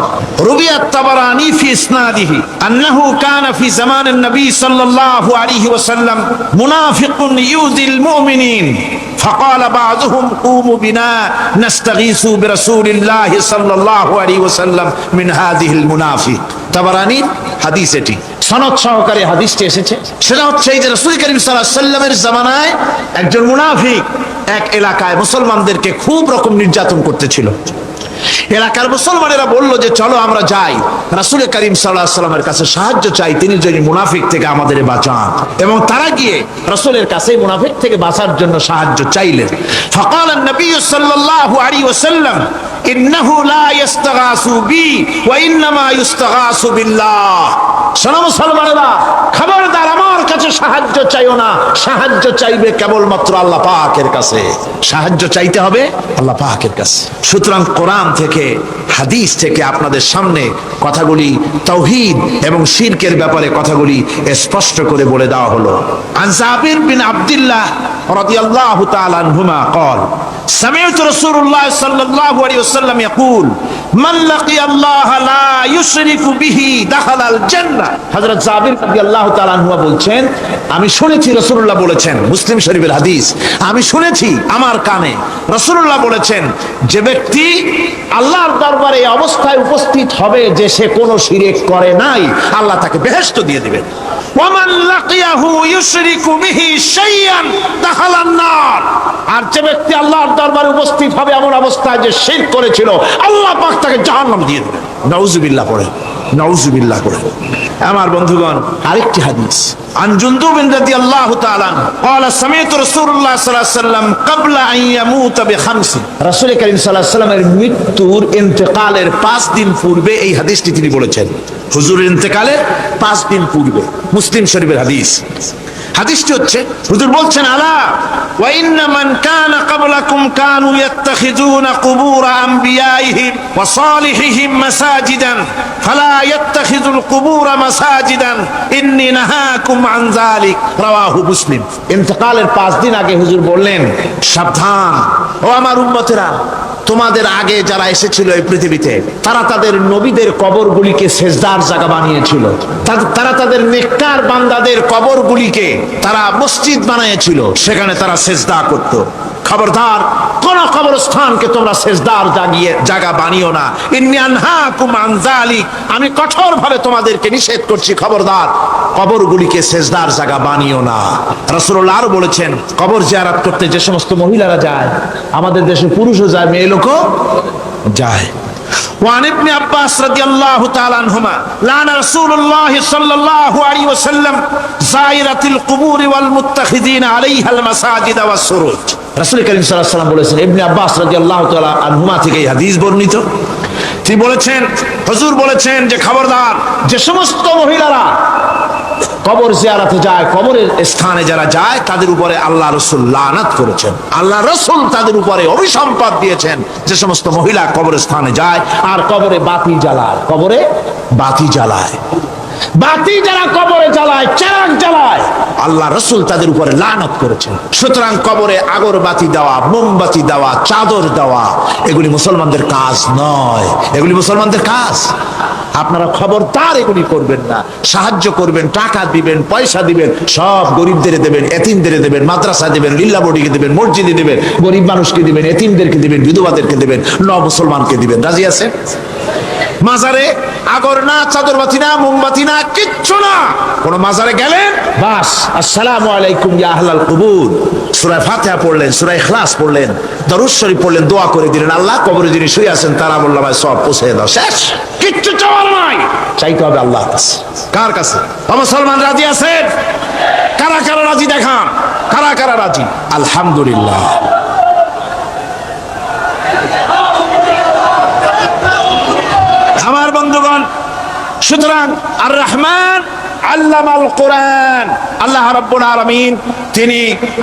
রুবিয়াত তাবারানী ফি ইসনাদিহি আন্নাহু কানা ফি জামানিন নবী সাল্লাল্লাহু আলাইহি ওয়াসাল্লাম মুনাফিকুন ইউযিল মুমিনিন فقال بعضهم قوموا بنا نستغيث برسول الله صلى الله عليه وسلم من هذه المنافق। তাবারানী হাদিস এটি। সনদ সহকারে হাদিসটি এসেছে। সেটা হচ্ছে এই যে রাসূল করিম সাল্লাল্লাহু আলাইহি ওয়াসাল্লামের জামানায় একজন মুনাফিক এক এলাকায় মুসলমানদেরকে খুব রকম নির্যাতন করতেছিল। এলাকার মুসলমানেরা বলল যে চলো আমরা যাই রাসূল করিম সাল্লাল্লাহু আলাইহি ওয়াসাল্লামের কাছে সাহায্য চাই, তিনি যদি মুনাফিক থেকে আমাদের বাঁচান। এবং তারা গিয়ে রাসূলের কাছে মুনাফিক থেকে বাঁচার জন্য সাহায্য চাইলেন। ফাকালা নবী সাল্লাল্লাহু আলাইহি ওয়াসাল্লাম ইন্নাহু লা ইস্তাগাসু বি ওয়া ইন্নামা ইস্তাগাসু বিল্লাহ। শোনো মুসলমানেরা, খবরদার আমার কাছে সাহায্য চাইও না, সাহায্য চাইবে কেবলমাত্র আল্লাহ পাকের কাছে। সাহায্য চাইতে হবে আল্লাহ পাকের কাছে। সুতরাং কোরআন থেকে হাদিস থেকে আপনাদের সামনে কথাগুলি তাওহীদ এবং শিরকের ব্যাপারে কথাগুলি স্পষ্ট করে বলে দেওয়া হলো। আন জাবির বিন আব্দুল্লাহ রাদিয়াল্লাহু তাআলা আনহুমা قال سمعت رسول الله صلى الله عليه وسلم يقول من لقي الله لا يشرك به دخل الجنة। হযরত জাবির রাদিয়াল্লাহু তাআলা আনহু বলছেন, আমি শুনেছি রাসূলুল্লাহ বলেছেন, মুসলিম শরীফের হাদিস, আমি শুনেছি আমার কানে রাসূলুল্লাহ বলেছেন, যে ব্যক্তি আল্লাহর দরবারে এই অবস্থায় উপস্থিত হবে যে সে কোনো শিরক করে নাই, আল্লাহ তাকে বেহেশত দিয়ে দিবেন। ওয়ামান লাকিয়াহু ইউশরিকু বিহি শাইয়ান দাখালান নার। আর যে ব্যক্তি আল্লাহর দরবারে উপস্থিত হবে এমন অবস্থায় যে শিরক করেছিল, আল্লাহ পাক তাকে জাহান্নাম দিয়ে দেবেন। নাউযুবিল্লাহ পড়ে, নাউযুবিল্লাহ পড়ে। আমার বন্ধুগণ, আরেকটি হাদিস আন জুনদুব রাদিয়াল্লাহু তাআলা قال سمعت رسول الله صلى الله عليه وسلم قبل ان يموت بخمس। রাসূল করিম সাল্লাল্লাহু আলাইহি ওয়াসাল্লামের মৃত্যুর ইন্তেকালের 5 দিন পূর্বে এই হাদিসটি তিনি বলেছেন। হুজুরের ইন্তেকালের 5 দিন পূর্বে, মুসলিম শরীফের হাদিস। হাদিসটি হচ্ছে, হুজুর বলছেন, আলা ওয়া ইন্না মান কানা ক্বাবলাকুম কানু ইয়াত্তাখিযুনা কুবুর আমবিয়াইহিম ওয়া সালিহিহিম মাসাজিদান ফালা ইয়াত্তাখিযুল কুবুর মাসাজিদান ইন্নী নাহাকুম আন যালিক। রাওয়াহু মুসলিম। ইন্তেকালের 5 দিন আগে হুজুর বললেন, সাবধান ও আমার উম্মতেরা, তোমাদের আগে যারা এসেছিল এই পৃথিবীতে তারা তাদের নবীদের কবরগুলিকে সেজদার জায়গা বানিয়েছিল, তারা তাদের নেককার বান্দাদের কবরগুলিকে তারা মসজিদ বানিয়েছিল, সেখানে তারা সেজদা করত। খবরদার কোন কবরস্থানকে তোমরা সেজদার জায়গা বানিও না। ইন্নী আনহাকুম আন যালিক, আমি কঠোরভাবে তোমাদেরকে নিষেধ করছি, খবরদার কবরগুলিকে সেজদার জায়গা বানিও না। রাসূলুল্লাহ আরো বলেছেন, কবর জিয়ারত করতে যে সমস্ত মহিলারা যায়, আমাদের দেশে পুরুষও যায়, মেয়ে লোকও যায়। وعن ابن عباس رضي الله تعالى عنهما لعن رسول الله صلى الله عليه وسلم زائرة القبور والمتخذين عليها المساجد والسروج। রাসূল করিম সাল্লাল্লাহু আলাইহি ওয়াসাল্লাম বলেছেন, ইবনে আব্বাস রাদিয়াল্লাহু তাআলা আনহুমা থেকে এই হাদিস বর্ণিত, তিনি বলেছেন, হুজুর বলেছেন যে খবরদার যে সমস্ত মহিলারা কবর জিয়ারতে যায়, কবরের স্থানে যারা যায়, তাদের উপরে আল্লাহ রাসূল লানত করেছেন। আল্লাহ রাসূল তাদের উপরে অভিসম্পাত দিয়েছেন যে সমস্ত মহিলা কবর স্থানে যায় আর কবরে বাতি জ্বালায়, কবরে বাতি জ্বালায়, বাতি যারা কবরে জ্বালায়, চিরাগ জ্বালায়, আল্লাহ রাসূল তাদের উপরে লানত করেছেন। সুতরাং কবরে আগরবাতি দেওয়া, মোমবাতি দেওয়া, চাদর দেওয়া, এগুলি মুসলমানদের কাজ নয়, এগুলি মুসলমানদের কাজ। আপনারা খবরদার এগুলি করবেন না। সাহায্য করবেন, টাকা দিবেন, পয়সা দিবেন, সব গরিবদের দেবেন, এতিমদের দেবেন, মাদ্রাসা দেবেন, লিল্লা বোর্ডিকে দেবেন, মসজিদে দিবেন, গরিব মানুষকে দিবেন, এতিমদেরকে দিবেন, বিধবাদেরকে দিবেন, মুসলমানকে দিবেন। রাজি আছে? মাজারে আগর না, চাদরবাতি না, মোমবাতি না, কিচ্ছু না। কোন মাজারে গেলেন, বাস আসসালামু আলাইকুম ইয়া আহলাল কুবুর, সূরা ফাতিহা পড়লেন, সূরা ইখলাস পড়লেন, দরুদ শরীফ পড়লেন, দোয়া করে দিলেন, আল্লাহ কবরে যিনি শুয়ে আছেন তার আমলনামায় সব পৌঁছে দাও, শেষ। কিচ্ছু চাওয়ার নাই, চাইতে হবে আল্লাহর কাছে। কার কাছে? মুসলমান রাজি আছেন? কারা কারা রাজি দেখান, কারা কারা রাজি? আলহামদুলিল্লাহ। আমার বন্ধুগণ, সুতরাং আর রহমান আল্লামাল কোরআন, আল্লাহ রাব্বুল আলামিন তিনি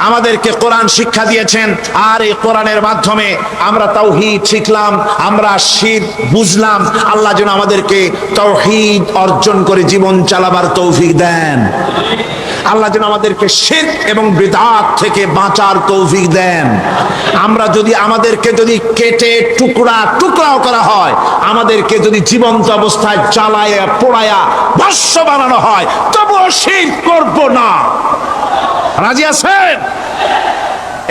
আমাদেরকে কোরআন শিক্ষা দিয়েছেন। আর এই কোরআনের মাধ্যমে আমরা তাওহীদ শিখলাম, আমরা শিরক বুঝলাম। আল্লাহ যেন আমাদেরকে তাওহীদ অর্জন করে জীবন চালাবার তৌফিক দেন। আল্লাহ যেন আমাদেরকে শিরক এবং বিদআত থেকে বাঁচার তৌফিক দেন। আমরা যদি আমাদেরকে যদি কেটে টুকরা টুকরাও করা হয়, আমাদেরকে যদি জীবন্ত অবস্থায় জ্বালায়া পোড়ায়া ভস্ম বানানো হয়, তবুও শিরক করব না। রাজি আছেন?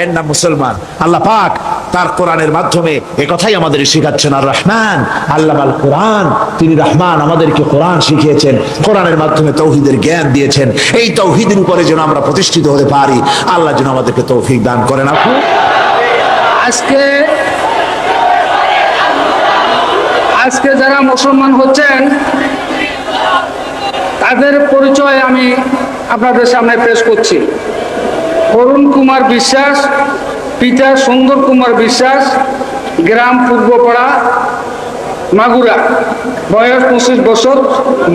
এর নাম মুসলমান। আল্লাহ পাক তার কোরআনের মাধ্যমে একথাই আমাদের শিখাচ্ছেন। আর রহমান আল্লামা আল কোরআন, তিনি রহমান, আমাদেরকে কোরআন শিখিয়েছেন, কোরআনের মাধ্যমে তৌহিদের জ্ঞান দিয়েছেন। এই তৌহিদের উপরে যেন আমরা প্রতিষ্ঠিত হতে পারি, আল্লাহ যেন আমাদেরকে তৌফিক দান করেন। আপু আজকে যারা মুসলমান হচ্ছেন তাদের পরিচয় আমি আপনাদের সামনে পেশ করছি। অরুণ কুমার বিশ্বাস, পিতা সুন্দর কুমার বিশ্বাস, গ্রাম পূর্বপাড়া, মাগুরা, বয়স 25 বছর,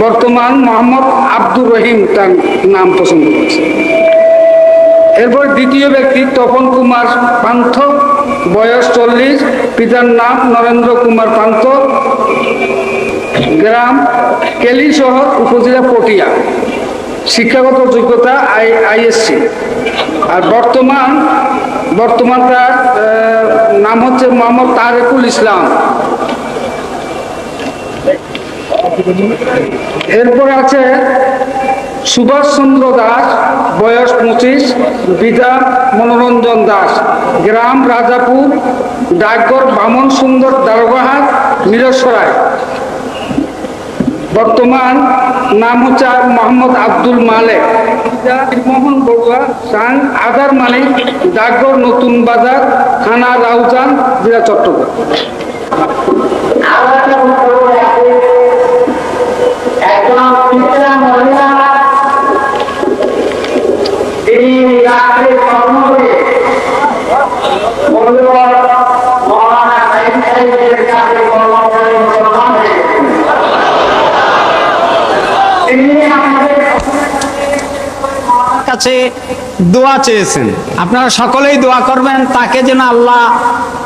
বর্তমান মোহাম্মদ আব্দুর রহিম তার নাম পছন্দ করেছে। এরপর দ্বিতীয় ব্যক্তি তপন কুমার পান্থ, বয়স 40, পিতার নাম নরেন্দ্র কুমার পান্থ, গ্রাম কেলিশহর, উপজেলা পটিয়া, শিক্ষাগত যোগ্যতা আইএসসি। আর বর্তমান তার নাম হচ্ছে মোহাম্মদ তারেকুল ইসলাম। এরপর আছে সুভাষচন্দ্র দাস, বয়স 25, পিতা মনোরঞ্জন দাস, গ্রাম রাজাপুর, ডাকঘর বামন সুন্দর, দারোগাহাট, মিরসরাই, বর্তমান নাম হচ্ছে মোহাম্মদ আব্দুল মালেক, মোহন বড়ুয়া, সাং আদার মালিক, ডাকঘর নতুন বাজার, থানা রাউজান, জেলা চট্টগ্রাম। কাছে দোয়া চেয়েছেন, আপনারা সকলেই দোয়া করবেন তাকে যেন আল্লাহ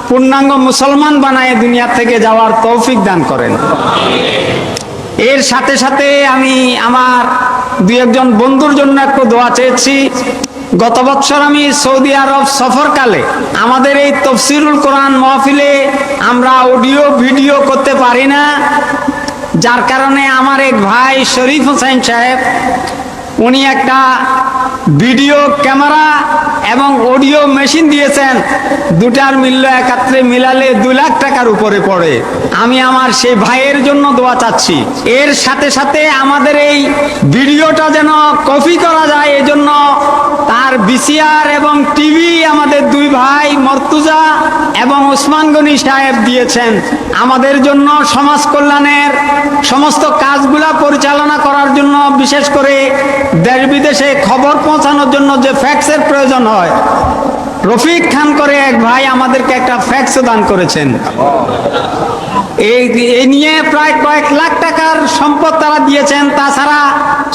পূর্ণাঙ্গ মুসলমান বানায় দুনিয়া থেকে যাওয়ার তৌফিক দান করেন। এর সাথে সাথে আমি আমার দুই একজন বন্ধুর জন্য একটু দোয়া চেয়েছি। গত বছর আমি সৌদি আরব সফরকালে আমাদের এই তফসিরুল কোরআন মাহফিলে আমরা অডিও ভিডিও করতে পারি না, যার কারণে আমার এক ভাই শরীফ হোসেন সাহেব, উনি একটা ভিডিও ক্যামেরা এবং অডিও মেশিন দিয়েছেন। দুটার মূল্য একাত্রে মিলালে 2 লাখ টাকার উপরে পড়ে। আমি আমার সেই ভাইয়ের জন্য দোয়া চাচ্ছি। এর সাথে সাথে আমাদের এই ভিডিওটা যেন কপি করা যায়, এজন্য তার ভিসিআর এবং টিভি আমাদের 2 ভাই মর্তুজা এবং ওসমান গনি সাহেব দিয়েছেন। আমাদের জন্য সমাজ কল্যাণের সমস্ত কাজগুলা পরিচালনা করার জন্য, বিশেষ করে দেশ বিদেশে খবর পৌঁছানোর জন্য যে ফ্যাক্সের প্রয়োজন হয়, রফিক খান করে এক ভাই আমাদেরকে একটা ফ্যাক্স দান করেছেন। এই নিয়ে প্রায় কয়েক লাখ টাকার সম্পদ তারা দিয়েছেন। তাছাড়া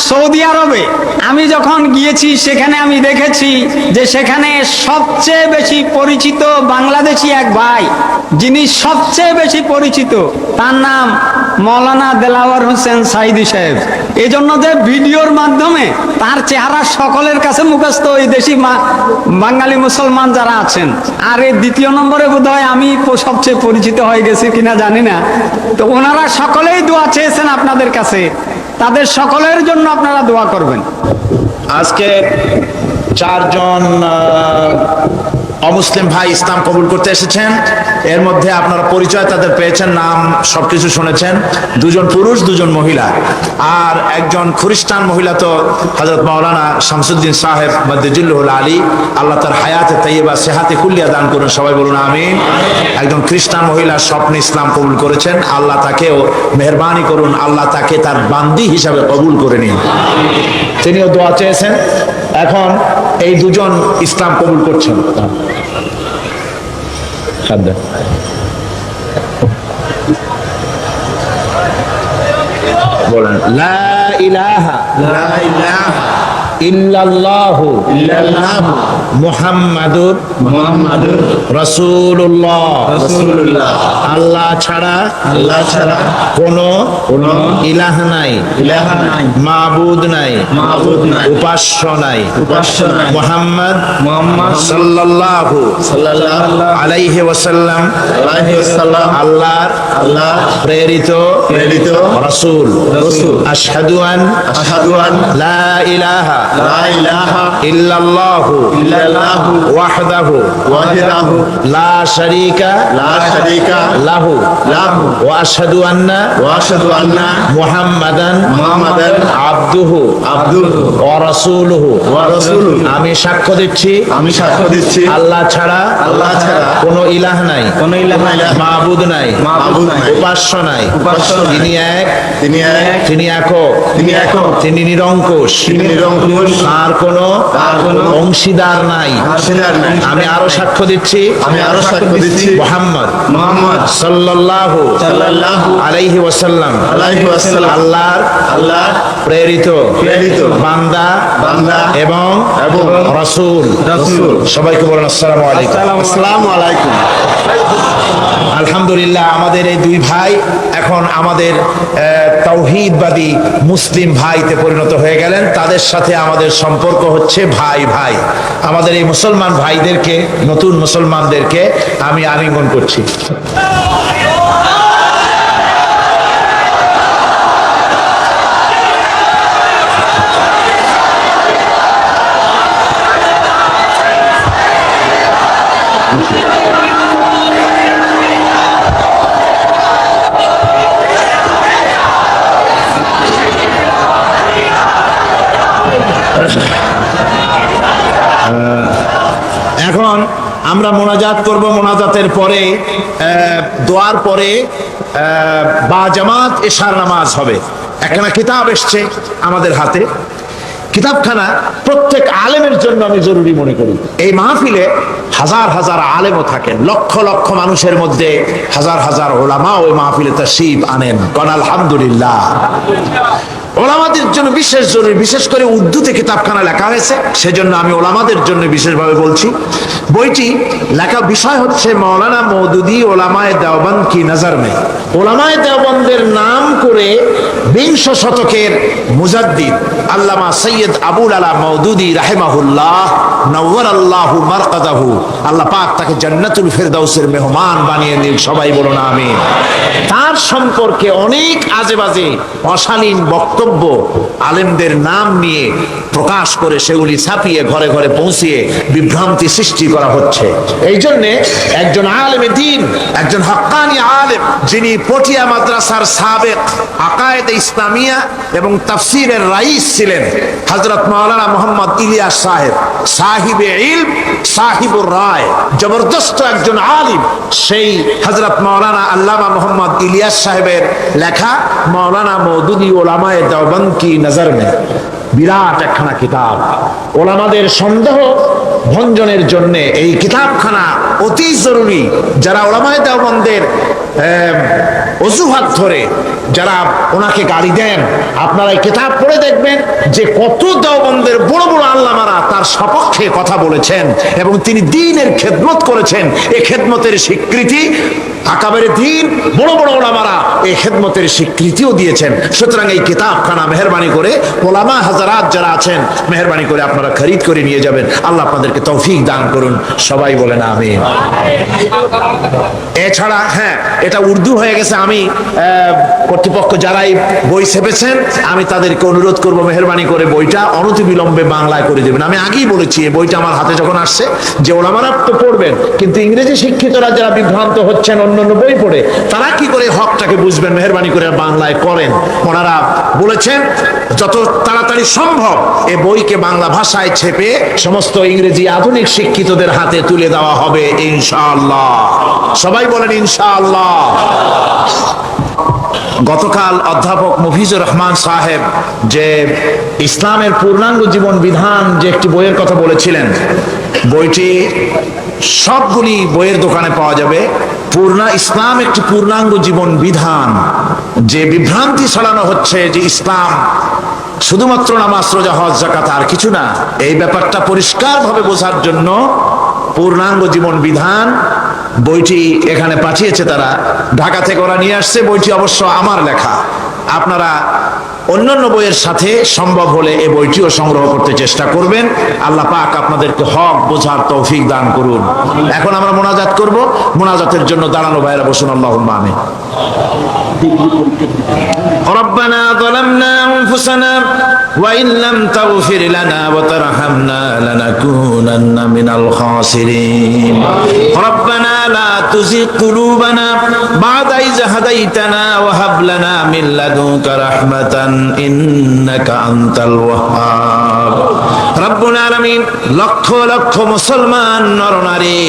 সৌদি আরবে আমি যখন গিয়েছি সেখানে আমি দেখেছি যে সেখানে সবচেয়ে বেশি পরিচিত বাংলাদেশি এক ভাই, যিনি সবচেয়ে বেশি পরিচিত, তার নাম মৌলানা দেলাওয়ার হোসেন সাইদি সাহেব। এই জন্য যে ভিডিওর মাধ্যমে তার চেহারা সকলের কাছে মুখস্থ, ওই দেশি বাঙালি মুসলমান যারা আছেন। আর এই দ্বিতীয় নম্বরে বোধহয় আমি সবচেয়ে পরিচিত হয়ে গেছি কিনা জানি না। তো ওনারা সকলেই দোয়া চেয়েছেন আপনাদের কাছে, তাদের সকলের জন্য আপনারা দোয়া করবেন। আজকে 4 জন অমুসলিম ভাই ইসলাম কবুল করতে এসেছেন। এর মধ্যে আপনারা পরিচয় তাদের পেয়েছেন, নাম সবকিছু শুনেছেন। 2 জন পুরুষ, 2 জন মহিলা। আর একজন খ্রিস্টান মহিলা তো হযরত মাওলানা শামসুদ্দিন সাহেব মদ্দিজুল্লাহুল আলী, আল্লাহ তার হায়াতে তাইয়্যিবা সেহাতে কুল্লিয়া দান করুন, সবাই বলুন আমিন। একজন খ্রিস্টান মহিলা স্বপ্নে ইসলাম কবুল করেছেন, আল্লাহ তাকেও মেহেরবানি করুন, আল্লাহ তাকে তার বান্দি হিসাবে কবুল করে নিন। তিনিও দোয়া চেয়েছেন। এখন এই 2 জন ইসলাম কবুল করছেন। বলেন লা ইলাহা ইল্লাল্লাহু মুহাম্মাদুর রাসূলুল্লাহ। আল্লাহ ছাড়া কোনো ইলাহ নাই, মাবুদ নাই, উপাস্য নাই। মুহাম্মদ সাল্লাল্লাহু আলাইহি ওয়াসাল্লাম আল্লাহর প্রেরিত রাসূল। আশহাদু আন লা ইলাহা লা ইলাহা ইল্লাল্লাহু ইল্লাল্লাহু ওয়াহদাহু ওয়াহদাহু লা শারীকা লা শারীকা লাহু লাহু ওয়া আশহাদু আন্না ওয়া আশহাদু আন্না মুহাম্মাদান মুহাম্মাদান আবদুহু আবদুহু ওয়া রাসূলুহু ওয়া রাসূলুহু। আমি সাক্ষ্য দিচ্ছি আমি সাক্ষ্য দিচ্ছি আল্লাহ ছাড়া কোনো ইলাহ নাই, কোনো ইলাহ নাই, মাবুদ নাই, মাবুদ নাই, উপাস্য নাই, উপাস্য নাই। তিনি এক, তিনি এক, তিনি একক, তিনি একক, তিনি নিরঙ্কুশ, তিনি নিরঙ্কুশ, তার কোনো অংশীদার নাই। অংশীদার নাই। আমি আরো সাক্ষ্য দিচ্ছি আমি আরো সাক্ষ্য দিচ্ছি মুহাম্মদ মুহাম্মদ সাল্লাল্লাহু সাল্লাল্লাহু আলাইহি ওয়াসাল্লাম আলাইহি ওয়াসাল্লাম আল্লাহর প্রেরিত বান্দা এবং রাসূল। সবাইকে বলেন আসসালামু আলাইকুম। আসসালামু আলাইকুম। আলহামদুলিল্লাহ, আমাদের এই দুই ভাই এখন আমাদের তাওহীদবাদী মুসলিম ভাইতে পরিণত হয়ে গেলেন। তাদের সাথে আমাদের সম্পর্ক হচ্ছে ভাই ভাই। আমাদের এই মুসলমান ভাইদেরকে, নতুন মুসলমানদেরকে আমি আলিঙ্গন করছি। এখন আমরা মোনাজাত করব। মোনাজাতের পরে দোয়ার পরে বা জামাত এশার নামাজ হবে। একখানা কিতাব এসছে আমাদের হাতে। কিতাবখানা প্রত্যেক আলেমের জন্য আমি জরুরি মনে করি। এই মাহফিলে হাজার হাজার আলেমও থাকেন, লক্ষ লক্ষ মানুষের মধ্যে হাজার হাজার ওলামা ওই মাহফিলে তাশরীফ আনেন। কোন আলহামদুলিল্লাহ। ওলামাদের জন্য বিশেষ জরুরি, বিশেষ করে উর্দুতে কিতাবখানা লেখা হয়েছে, সেজন্য আমি ওলামাদের জন্য বিশেষভাবে বলছি। বইটি লেখা বিষয় হচ্ছে মৌলানা মওদুদী ওলামায়ে দেওবন্দ কি নজর মে। ওলামায়ে দেওবন্দের নাম করে 20 শতকের মুজাদ্দিদ আল্লামা সৈয়দ আবুল আলা মওদুদী রাহিমাহুল্লাহ নওয়ারাল্লাহু মারকাদাহু, আল্লাহ পাক তাকে জান্নাতুল ফেরদাউসের মেহমান বানিয়ে নিন। সবাই বলুন আমিন। তার সম্পর্কে অনেক আজে বাজে অশালীন বক্তব্য আলেমদের নাম নিয়ে প্রকাশ করে সেগুলি ছাপিয়ে ঘরে ঘরে পৌঁছিয়ে বিভ্রান্তি সৃষ্টি করা হচ্ছে। এই জন্যে একজন আলেমে দ্বীন, একজন হক্কানি আলেম, যিনি পটিয়া মাদ্রাসার সাবেক আকায়েদে ইসলামিয়া এবং তাফসীরের রাইস ছিলেন, হযরত মাওলানা মোহাম্মদ ইলিয়াস সাহেব, সাহিবে ইলম সাহিবুর রায়, জবরদস্ত একজন আলিম, সেই হযরত মাওলানা আল্লামা মোহাম্মদ ইলিয়াস সাহেবের লেখা মাওলানা মওদুদী ওলামায়ে দেওবন্দ কি নজর মে, বিরাট একখানা কিতাব। ওলামাদের সন্দেহ ভঞ্জনের জন্য এই কিতাবখানা অতি জরুরি। যারা ওলামায়ে দেওবন্দের অজুহাত ধরে যারা ওনাকে গালি দেন, আপনারা এই কিতাব পড়ে দেখবেন যে কত দেওবন্দের বড় বড় আল্লামারা তার সপক্ষে কথা বলেছেন এবং তিনি দ্বীনের খেদমত করেছেন। এই খেদমতের স্বীকৃতি আকাবের দ্বীন বড় বড় ওলামারা এই খেদমতের স্বীকৃতিও দিয়েছেন। সুতরাং এই কিতাবখানা মেহেরবানি করে ওলামা হাজারাত যারা আছেন মেহেরবানি করে আপনারা খরিদ করে নিয়ে যাবেন। আল্লাহ আপনাদেরকে তৌফিক দান করুন। সবাই বলেন আমিন। এছাড়া হ্যাঁ, এটা উর্দু হয়ে গেছে। আমি কর্তৃপক্ষ যারাই বই ছেপেছেন আমি তাদেরকে অনুরোধ করব মেহেরবানি করে বইটা অনতিবিলম্বে বাংলায় করে দেবেন। আমি আগেই বলেছি এই বইটা আমার হাতে যখন আসছে যে ওলামারা তো পড়বেন, কিন্তু ইংরেজি শিক্ষিতরা যারা বিভ্রান্ত হচ্ছেন অন্যান্য বই পড়ে, তারা কি করে হকটাকে বুঝবেন? মেহেরবানি করে বাংলায় করেন। ওনারা বলেছেন যত তাড়াতাড়ি সম্ভব এই বইকে বাংলা ভাষায় ছেপে সমস্ত ইংরেজি আধুনিক শিক্ষিতদের হাতে তুলে দেওয়া হবে ইনশাআল্লাহ। সবাই বলেন ইনশাআল্লাহ। গতকাল অধ্যাপক মফিজুর রহমান সাহেব যে ইসলামের পূর্ণাঙ্গ জীবন বিধান যে একটি বইয়ের কথা বলেছিলেন, বইটি সবগুলি বইয়ের দোকানে পাওয়া যাবে। ইসলাম একটি পূর্ণাঙ্গ জীবন বিধান। যে বিভ্রান্তি ছড়ানো হচ্ছে যে ইসলাম শুধুমাত্র নামাজ, রোজা, হজ, যাকাত আর কিছু না, এই ব্যাপারটা পরিষ্কারভাবে বোঝার জন্য পূর্ণাঙ্গ জীবন বিধান বইটি এখানে পাঠিয়েছে তারা, ঢাকা থেকে ওরা নিয়ে আসছে। বইটি অবশ্য আমার লেখা। আপনারা অন্যান্য বইয়ের সাথে সম্ভব হলে এই বইটিও সংগ্রহ করতে চেষ্টা করবেন। আল্লাহ পাক আপনাদেরকে হক বোঝার তৌফিক দান করুন। এখন আমরা মোনাজাত করব। মোনাজাতের জন্য দাঁড়ানো ভাইরা বসুন। আল্লাহুম্মা আমিন। রব্বানা যালামনা আনফুসানা وإن لم تغفر لنا وترحمنا لنكونن من الخاسرين ربنا لا تزغ قلوبنا بعد إذ هديتنا وهب لنا من لدنك رحمة إنك أنت الوهاب রব্বুল আলামিন লক্ষ লক্ষ মুসলমান নরনারী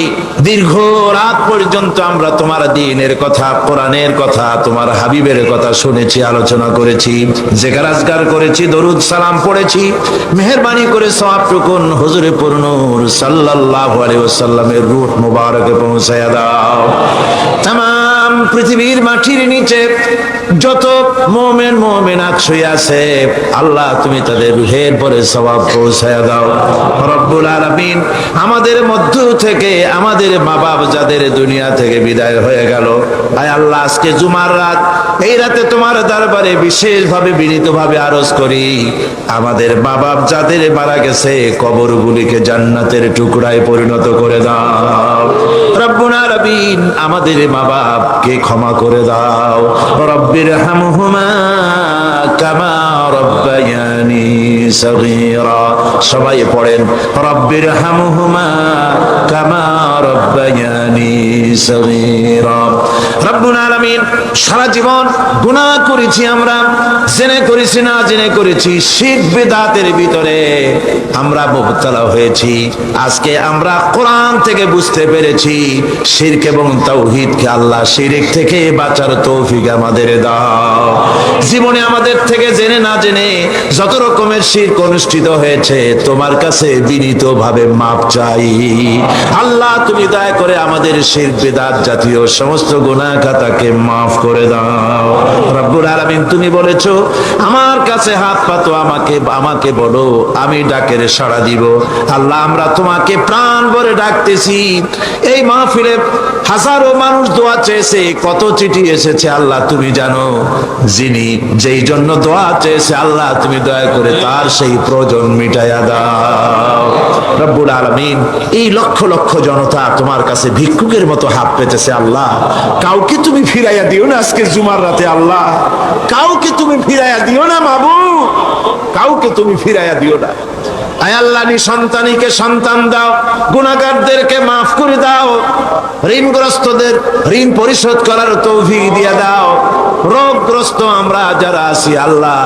দীর্ঘ রাত পর্যন্ত আমরা তোমার দ্বীনের কথা, কোরআনের কথা, তোমার হাবিবের কথা শুনেছি, আলোচনা করেছি, জিকির আজকার করেছি, দরুদ সালাম পড়েছি। মেহেরবানি করে সওয়াবটুকুন হুজুরে পুরনূর সাল্লাল্লাহু আলাইহি ওয়াসাল্লামের রূহ মুবারকে পৌঁছায়া দাও। তামাম পৃথিবীর মাটির নিচে যত মুমিন মুমিনাত শুয়ে আছে আল্লাহ তুমি তাদের রূহের পরে সওয়াব পৌঁছায়া দাও। রব্বুল আলামিন আমাদের মধ্য থেকে আমাদের মা বাপ যাদের দুনিয়া থেকে বিদায় হয়ে গেল, আয় আল্লাহ আজকে জুমার রাত, এই রাতে তোমার দরবারে বিশেষভাবে বিনীতভাবে আরজ করি, আমাদের মা বাপ যাদের মারা গেছে কবরগুলিকে জান্নাতের টুকরায় পরিণত করে দাও। রব্বুল আলামিন আমাদের মা বাপকে ক্ষমা করে দাও। রব্বির হামহুমা কামা রব্বায়ানি সগীরা। সবাই পড়েন রব্বির হামহুমা কামা রব্বায়ানি সগীরা। রব্বুল আলামিন সারা জীবন গুনাহ করেছি আমরা, জেনে করেছি না জেনে করেছি, শিরক বিদআতের ভিতরে আমরা মুবতালা হয়েছি। আজকে আমরা কোরআন থেকে বুঝতে পেরেছি শিরক এবং তাওহীদকে, আল্লাহ শিরক থেকে বাঁচার তৌফিক আমাদের দাও। জীবনে আমাদের থেকে জেনে না জেনে যত রকমের শিরক অনুষ্ঠিত হয়েছে তোমার কাছে বিনীতভাবে মাপ চাই। আল্লাহ তুমি দয়া করে আমাদের শিরক বিদআত জাতীয় সমস্ত গুনাহ খাতাকে মাফ করে দাও। রব্বুল আলামিন তুমি বলেছো আমার কাছে হাত পাতো, আমাকে বলো, আমি ডাকের সাড়া দিব। আল্লাহ আমরা তোমাকে প্রাণ ভরে ডাকতেছি। এই মাহফিলে হাজারো মানুষ দোয়া চেয়েছে, কত চিঠি এসেছে আল্লাহ তুমি জানো। যিনি যেই জন্য দোয়া চেয়েছে আল্লাহ তুমি দয়া করে তার সেই প্রয়োজন মিটাইয়া দাও। রব্বুল আলামিন এই লক্ষ লক্ষ জনতা তোমার কাছে ভিক্ষুকের মতো হাত পেতেছে আল্লাহ, কাউকে তুমি ফিরাইয়া দিও না আজকে জুমার রাতে আল্লাহ, কাউকে তুমি ফিরাইয়া দিও না মাবুদ, কাউকে তুমি ফিরাইয়া দিও না। আয় আল্লাহ নিঃসন্তানীকে সন্তান দাও, গুনাহগারদেরকে মাফ করে দাও, ঋণগ্রস্তদের ঋণ পরিশোধ করার তৌফিক দিয়ে দাও। রোগগ্রস্ত আমরা যারা আছি আল্লাহ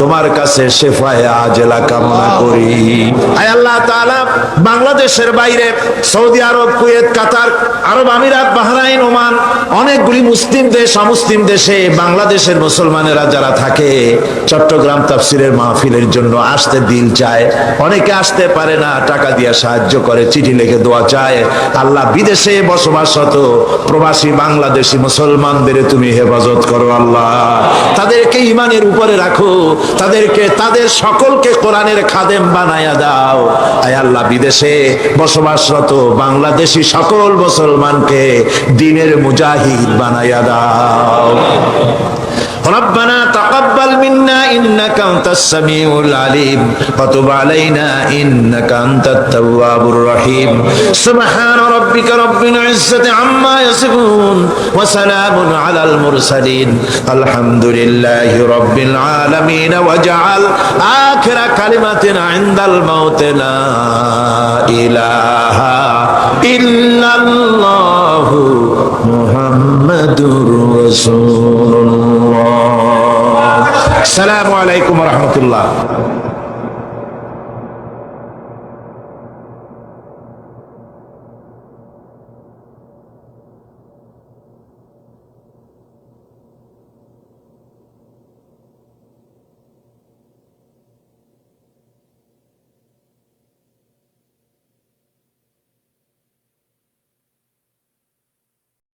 তোমার কাছে শেফায়ে আজেলা কামনা করি। আয় আল্লাহ তাআলা বাংলাদেশের বাইরে সৌদি আরব, কুয়েত, কাতার, আরব আমিরাত, বাহরাইন, ওমান, অনেকগুলি মুসলিম দেশ, অমুসলিম দেশে বাংলাদেশের মুসলমানেরা যারা থাকে চট্টগ্রাম তাফসীরের মাহফিলের জন্য আসতে দিল চায়, অনেকে আসতে পারে না, টাকা দিয়ে সাহায্য করে, চিঠি লিখে দোয়া চায়। আল্লাহ বিদেশে বসবাসরত প্রবাসী বাংলাদেশি মুসলমানদের তুমি হেফাজত করো আল্লাহ, তাদেরকে ঈমানের উপরে রাখো, তাদের সকলকে কোরআনের খাদেম বানায়া দাও। আয় আল্লাহ বিদেশে বসবাসরত বাংলাদেশি সকল মুসলমানকে দ্বীনের মুজাহিদ বানায়া দাও। ربنا تقبل منا إنك أنت السميع العليم وتب علينا إنك أنت التواب الرحيم سبحان ربك رب العزة عما يصفون وسلام على المرسلين الحمد لله رب العالمين واجعل آخر كلمة عند الموت لا إله إلا الله محمد رسول الله। السلام عليكم ورحمة الله।